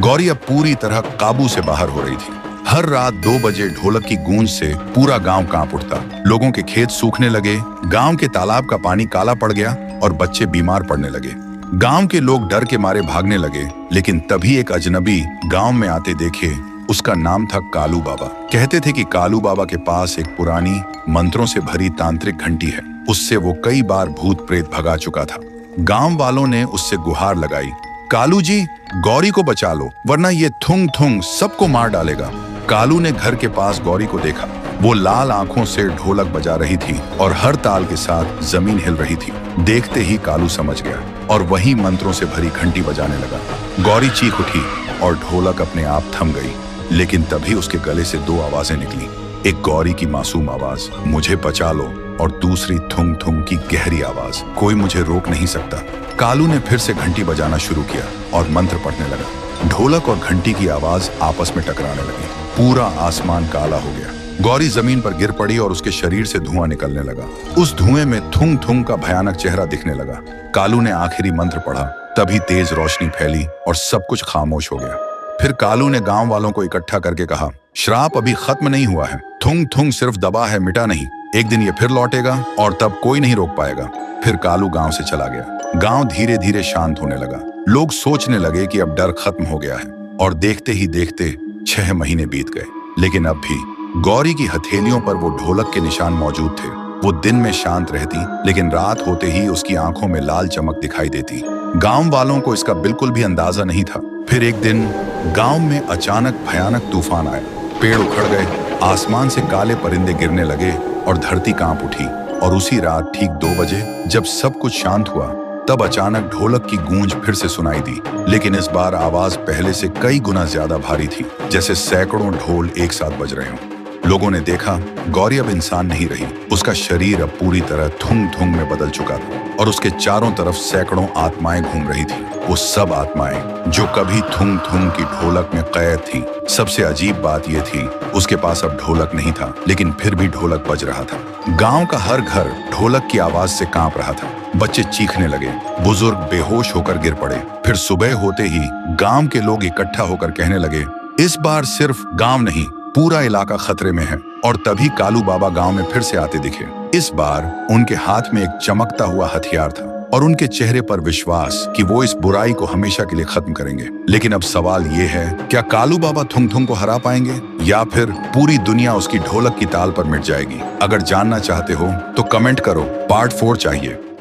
गौरी अब पूरी तरह काबू से बाहर हो रही थी। हर रात 2 बजे ढोलक की गूंज से पूरा गांव कांप उठता। लोगों के खेत सूखने लगे, गांव के तालाब का पानी काला पड़ गया और बच्चे बीमार पड़ने लगे। गांव के लोग डर के मारे भागने लगे, लेकिन तभी एक अजनबी गांव में आते देखे। उसका नाम था कालू बाबा। कहते थे कि कालू बाबा के पास एक पुरानी मंत्रों से भरी तांत्रिक घंटी है। उससे वो कई बार भूत प्रेत भगा चुका था। गांव वालों ने उससे गुहार लगाई, कालू जी, गौरी को बचा लो, वरना ये थुंग थुंग सबको मार डालेगा। कालू ने घर के पास गौरी को देखा। वो लाल आंखों से ढोलक बजा रही थी और हर ताल के साथ जमीन हिल रही थी। देखते ही कालू समझ गया और वही मंत्रों से भरी घंटी बजाने लगा। गौरी चीख उठी और ढोलक अपने आप थम गई। लेकिन तभी उसके गले से 2 आवाजें निकली। एक गौरी की मासूम आवाज, मुझे बचा लो, और दूसरी थुंग थुंग की गहरी आवाज, कोई मुझे रोक नहीं सकता। कालू ने फिर से घंटी बजाना शुरू किया और मंत्र पढ़ने लगा। ढोलक और घंटी की आवाज आपस में टकराने लगी। पूरा आसमान काला हो गया। गौरी जमीन पर गिर पड़ी और उसके शरीर से धुआं निकलने लगा। उस धुएं में थुंग थुंग का भयानक चेहरा दिखने लगा। कालू ने आखिरी मंत्र पढ़ा, तभी तेज रोशनी फैली और सब कुछ खामोश हो गया। फिर कालू ने गांव वालों को इकट्ठा करके कहा, श्राप अभी खत्म नहीं हुआ है। थुंग थुंग सिर्फ दबा है, मिटा नहीं। एक दिन ये फिर लौटेगा और तब कोई नहीं रोक पाएगा। फिर कालू गांव से चला गया। गांव धीरे धीरे शांत होने लगा। लोग सोचने लगे कि अब डर खत्म हो गया है, और देखते ही देखते 6 महीने बीत गए। लेकिन अब भी गौरी की हथेलियों पर वो ढोलक के निशान मौजूद थे। वो दिन में शांत रहती, लेकिन रात होते ही उसकी आंखों में लाल चमक दिखाई देती। गांव वालों को इसका बिल्कुल भी अंदाजा नहीं था। फिर एक दिन गांव में अचानक भयानक तूफान आया। पेड़ उखड़ गए, आसमान से काले परिंदे गिरने लगे और धरती कांप उठी। और उसी रात ठीक 2 बजे जब सब कुछ शांत हुआ, तब अचानक ढोलक की गूंज फिर से सुनाई दी। लेकिन इस बार आवाज पहले से कई गुना ज्यादा भारी थी, जैसे सैकड़ों ढोल एक साथ बज रहे हों। लोगों ने देखा, गौरी अब इंसान नहीं रही। उसका शरीर अब पूरी तरह थुंग थुंग में बदल चुका था और उसके चारों तरफ सैकड़ों आत्माएं घूम रही थी। वो सब आत्माएं जो कभी थुंग थुंग की ढोलक में कैद थी। सबसे अजीब बात यह थी, उसके पास अब ढोलक नहीं था, लेकिन फिर भी ढोलक बज रहा था। गांव का हर घर ढोलक की आवाज से कांप रहा था। बच्चे चीखने लगे, बुजुर्ग बेहोश होकर गिर पड़े। फिर सुबह होते ही गांव के लोग इकट्ठा होकर कहने लगे, इस बार सिर्फ गांव नहीं, पूरा इलाका खतरे में है। और तभी कालू बाबा गांव में फिर से आते दिखे। इस बार उनके हाथ में एक चमकता हुआ हथियार था और उनके चेहरे पर विश्वास कि वो इस बुराई को हमेशा के लिए खत्म करेंगे। लेकिन अब सवाल ये है, क्या कालू बाबा थुंग थुंग को हरा पाएंगे, या फिर पूरी दुनिया उसकी ढोलक की ताल पर मिट जाएगी? अगर जानना चाहते हो तो कमेंट करो, पार्ट 4 चाहिए।